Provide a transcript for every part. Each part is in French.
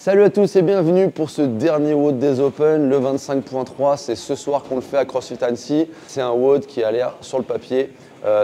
Salut à tous et bienvenue pour ce dernier WOD des Open, le 25.3. C'est ce soir qu'on le fait à CrossFit Annecy. C'est un WOD qui a l'air sur le papier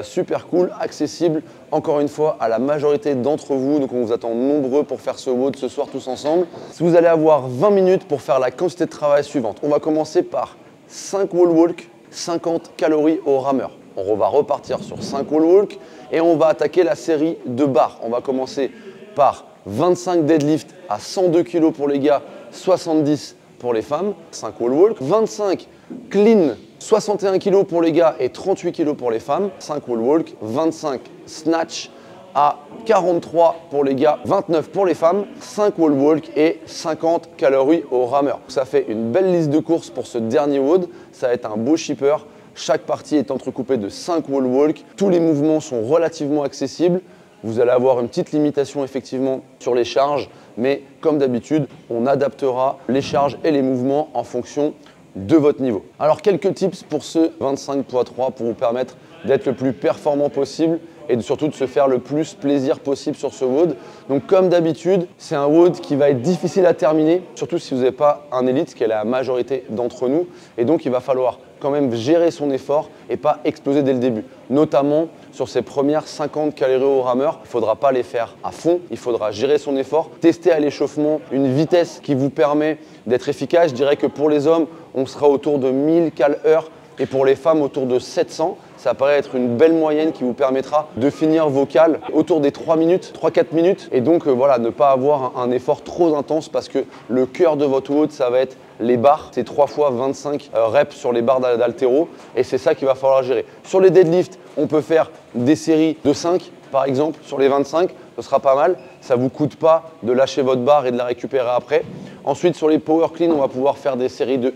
super cool, accessible encore une fois à la majorité d'entre vous. Donc on vous attend nombreux pour faire ce WOD ce soir tous ensemble. Vous allez avoir 20 minutes pour faire la quantité de travail suivante. On va commencer par 5 wall walk, 50 calories au rameur. On va repartir sur 5 wall walk et on va attaquer la série de barres. On va commencer par 25 deadlift à 102 kg pour les gars, 70 pour les femmes, 5 wall walk, 25 clean, 61 kg pour les gars et 38 kg pour les femmes, 5 wall walk, 25 snatch à 43 pour les gars, 29 pour les femmes, 5 wall walk et 50 calories au rameur. Ça fait une belle liste de courses pour ce dernier WOD, ça va être un beau shipper. Chaque partie est entrecoupée de 5 wall walk, tous les mouvements sont relativement accessibles. Vous allez avoir une petite limitation effectivement sur les charges, mais comme d'habitude, on adaptera les charges et les mouvements en fonction de votre niveau. Alors quelques tips pour ce 25.3 pour vous permettre d'être le plus performant possible et surtout de se faire le plus plaisir possible sur ce WOD. Donc comme d'habitude, c'est un WOD qui va être difficile à terminer, surtout si vous n'avez pas un élite, ce qui est la majorité d'entre nous. Et donc il va falloir quand même gérer son effort et pas exploser dès le début. Notamment sur ces premières 50 calories au rameur, il ne faudra pas les faire à fond, il faudra gérer son effort, tester à l'échauffement une vitesse qui vous permet d'être efficace. Je dirais que pour les hommes, on sera autour de 1000 cal/heure et pour les femmes autour de 700. Ça paraît être une belle moyenne qui vous permettra de finir vos cals autour des 3 minutes, 3-4 minutes. Et donc voilà, ne pas avoir un effort trop intense parce que le cœur de votre WOD, ça va être les barres. C'est 3 fois 25 reps sur les barres d'haltéro et c'est ça qu'il va falloir gérer. Sur les deadlifts, on peut faire des séries de 5 par exemple. Sur les 25, ce sera pas mal. Ça ne vous coûte pas de lâcher votre barre et de la récupérer après. Ensuite, sur les power clean, on va pouvoir faire des séries de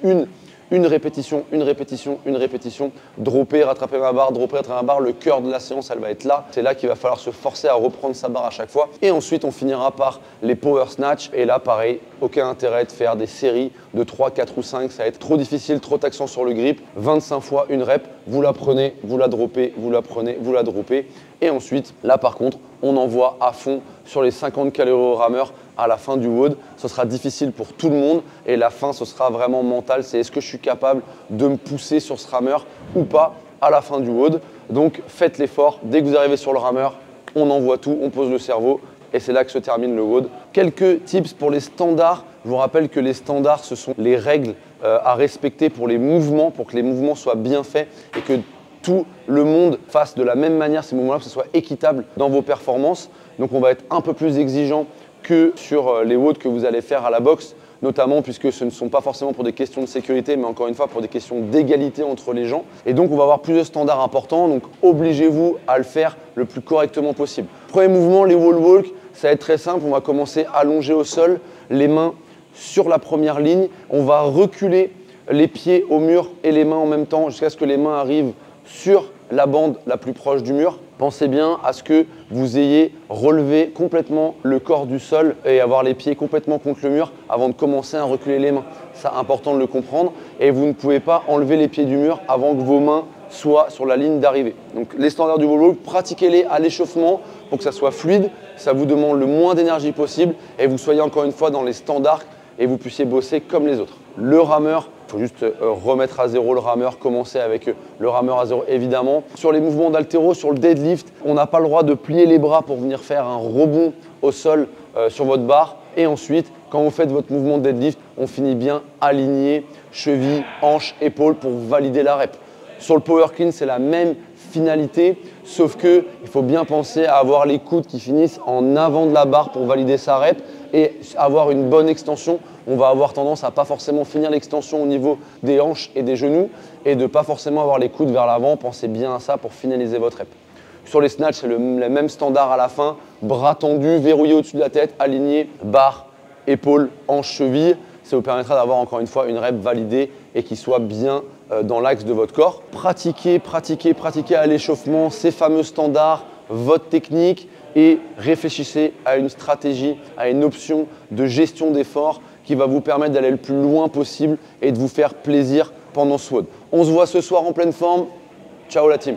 une répétition, une répétition, une répétition, dropper, rattraper ma barre, dropper, rattraper ma barre. Le cœur de la séance, elle va être là. C'est là qu'il va falloir se forcer à reprendre sa barre à chaque fois. Et ensuite, on finira par les power snatch. Et là, pareil, aucun intérêt de faire des séries de 3, 4 ou 5. Ça va être trop difficile, trop taxant sur le grip. 25 fois une rep, vous la prenez, vous la droppez, vous la prenez, vous la droppez. Et ensuite, là par contre, on envoie à fond sur les 50 calories au rameur à la fin du WOD. Ce sera difficile pour tout le monde et la fin, ce sera vraiment mental. C'est est-ce que je suis capable de me pousser sur ce rameur ou pas à la fin du WOD. Donc faites l'effort. Dès que vous arrivez sur le rameur, on envoie tout, on pose le cerveau et c'est là que se termine le WOD. Quelques tips pour les standards. Je vous rappelle que les standards, ce sont les règles à respecter pour les mouvements, pour que les mouvements soient bien faits et que tout le monde fasse de la même manière ces mouvements-là, que ce soit équitable dans vos performances. Donc on va être un peu plus exigeant que sur les WOD que vous allez faire à la boxe, notamment puisque ce ne sont pas forcément pour des questions de sécurité, mais encore une fois pour des questions d'égalité entre les gens. Et donc on va avoir plus de standards importants, donc obligez-vous à le faire le plus correctement possible. Premier mouvement, les wall walk, ça va être très simple. On va commencer allongé au sol, les mains sur la première ligne. On va reculer les pieds au mur et les mains en même temps jusqu'à ce que les mains arrivent sur la bande la plus proche du mur. Pensez bien à ce que vous ayez relevé complètement le corps du sol et avoir les pieds complètement contre le mur avant de commencer à reculer les mains. C'est important de le comprendre et vous ne pouvez pas enlever les pieds du mur avant que vos mains soient sur la ligne d'arrivée. Donc les standards du wall walk, pratiquez-les à l'échauffement pour que ça soit fluide, ça vous demande le moins d'énergie possible et vous soyez encore une fois dans les standards et vous puissiez bosser comme les autres. Le rameur, il faut juste remettre à zéro le rameur, commencer avec le rameur à zéro évidemment. Sur les mouvements d'haltéro, sur le deadlift, on n'a pas le droit de plier les bras pour venir faire un rebond au sol sur votre barre. Et ensuite, quand vous faites votre mouvement de deadlift, on finit bien aligné, cheville, hanche, épaule pour valider la rep. Sur le power clean, c'est la même finalité, sauf qu'il faut bien penser à avoir les coudes qui finissent en avant de la barre pour valider sa rep et avoir une bonne extension. On va avoir tendance à pas forcément finir l'extension au niveau des hanches et des genoux et de pas forcément avoir les coudes vers l'avant. Pensez bien à ça pour finaliser votre rep. Sur les snatchs, c'est le même standard à la fin. Bras tendus, verrouillés au-dessus de la tête, alignés, barre, épaule, hanche, cheville. Ça vous permettra d'avoir encore une fois une rep validée et qui soit bien dans l'axe de votre corps. Pratiquez à l'échauffement ces fameux standards, votre technique et réfléchissez à une stratégie, à une option de gestion d'effort qui va vous permettre d'aller le plus loin possible et de vous faire plaisir pendant ce WOD. On se voit ce soir en pleine forme. Ciao la team!